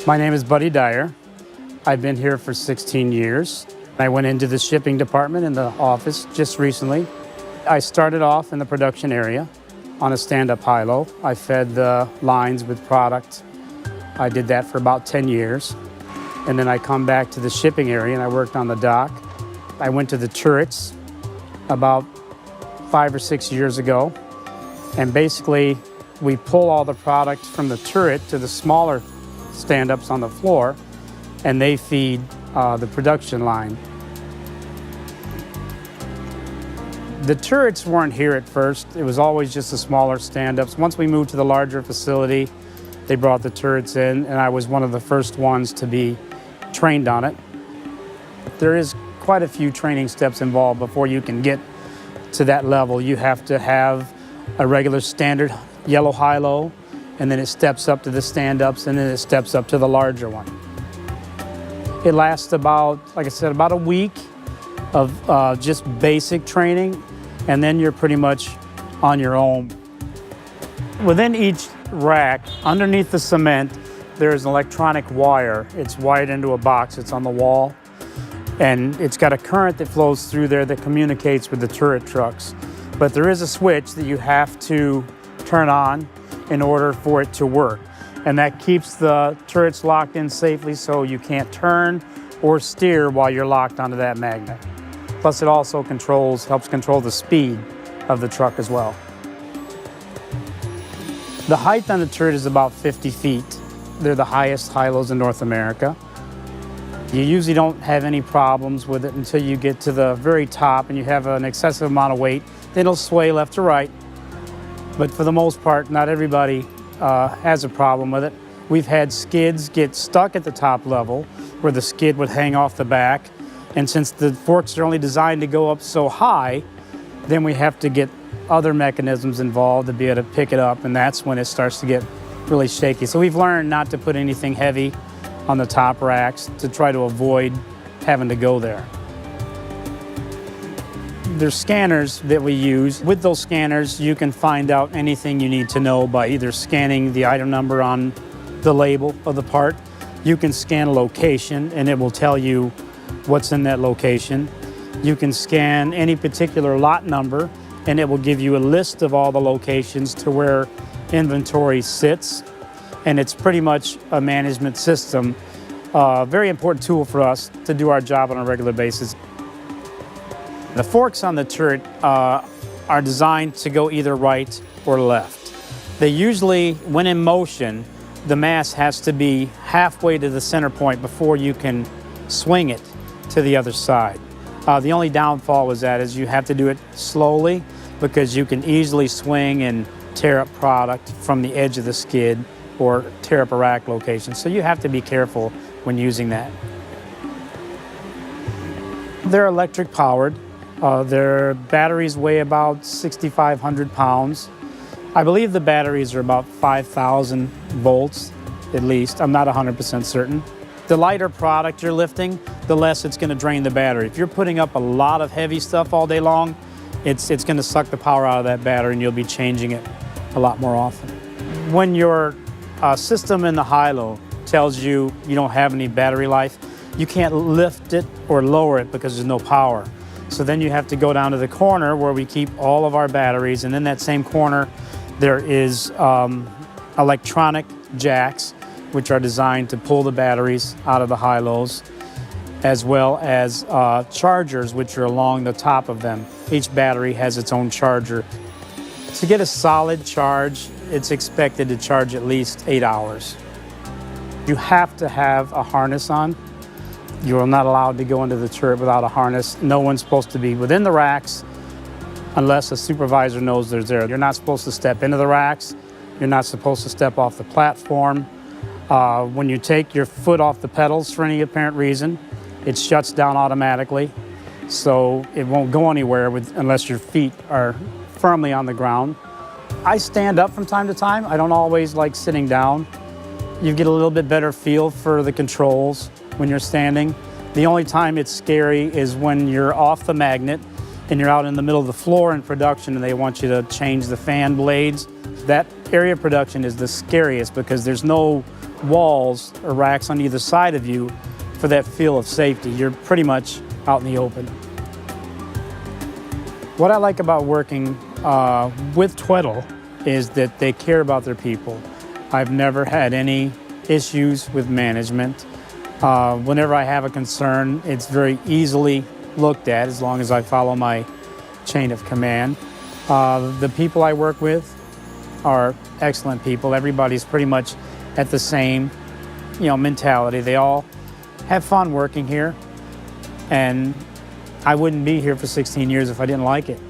My name is Buddy Dyer. I've been here for 16 years. I went into the shipping department in the office just recently. I started off in the production area on a stand-up Hi-Lo. I fed the lines with product. I did that for about 10 years. And then I come back to the shipping area and I worked on the dock. I went to the turrets about 5 or 6 years ago. And basically, we pull all the product from the turret to the smaller stand-ups on the floor, and they feed the production line. The turrets weren't here at first. It was always just the smaller stand-ups. Once we moved to the larger facility, they brought the turrets in, and I was one of the first ones to be trained on it. There is quite a few training steps involved before you can get to that level. You have to have a regular standard yellow Hi-Lo, and then it steps up to the stand-ups, and then it steps up to the larger one. It lasts about, like I said, about a week of just basic training, and then you're pretty much on your own. Within each rack, underneath the cement, there's an electronic wire. It's wired into a box. It's on the wall, and it's got a current that flows through there that communicates with the turret trucks. But there is a switch that you have to turn on in order for it to work. And that keeps the turrets locked in safely so you can't turn or steer while you're locked onto that magnet. Plus it also helps control the speed of the truck as well. The height on the turret is about 50 feet. They're the highest Hi-Los in North America. You usually don't have any problems with it until you get to the very top and you have an excessive amount of weight. Then it'll sway left to right. But for the most part, not everybody has a problem with it. We've had skids get stuck at the top level where the skid would hang off the back. And since the forks are only designed to go up so high, then we have to get other mechanisms involved to be able to pick it up, and that's when it starts to get really shaky. So we've learned not to put anything heavy on the top racks to try to avoid having to go there. There's scanners that we use. With those scanners, you can find out anything you need to know by either scanning the item number on the label of the part. You can scan a location and it will tell you what's in that location. You can scan any particular lot number and it will give you a list of all the locations to where inventory sits. And it's pretty much a management system. Very important tool for us to do our job on a regular basis. The forks on the turret are designed to go either right or left. They usually, when in motion, the mass has to be halfway to the center point before you can swing it to the other side. The only downfall with that is you have to do it slowly because you can easily swing and tear up product from the edge of the skid or tear up a rack location. So you have to be careful when using that. They're electric powered. Their batteries weigh about 6,500 pounds. I believe the batteries are about 5,000 volts, at least. I'm not 100% certain. The lighter product you're lifting, the less it's going to drain the battery. If you're putting up a lot of heavy stuff all day long, it's going to suck the power out of that battery and you'll be changing it a lot more often. When your system in the Hi-Lo tells you you don't have any battery life, you can't lift it or lower it because there's no power. So then you have to go down to the corner where we keep all of our batteries, and in that same corner there is electronic jacks which are designed to pull the batteries out of the Hi-Los, as well as chargers which are along the top of them. Each battery has its own charger. To get a solid charge, it's expected to charge at least 8 hours. You have to have a harness on. You are not allowed to go into the turret without a harness. No one's supposed to be within the racks unless a supervisor knows they're there. You're not supposed to step into the racks. You're not supposed to step off the platform. When you take your foot off the pedals for any apparent reason, it shuts down automatically. So it won't go anywhere unless your feet are firmly on the ground. I stand up from time to time. I don't always like sitting down. You get a little bit better feel for the controls when you're standing. The only time it's scary is when you're off the magnet and you're out in the middle of the floor in production and they want you to change the fan blades. That area production is the scariest because there's no walls or racks on either side of you for that feel of safety. You're pretty much out in the open. What I like about working with Tweddle is that they care about their people. I've never had any issues with management. Whenever I have a concern, it's very easily looked at as long as I follow my chain of command. The people I work with are excellent people. Everybody's pretty much at the same, mentality. They all have fun working here, and I wouldn't be here for 16 years if I didn't like it.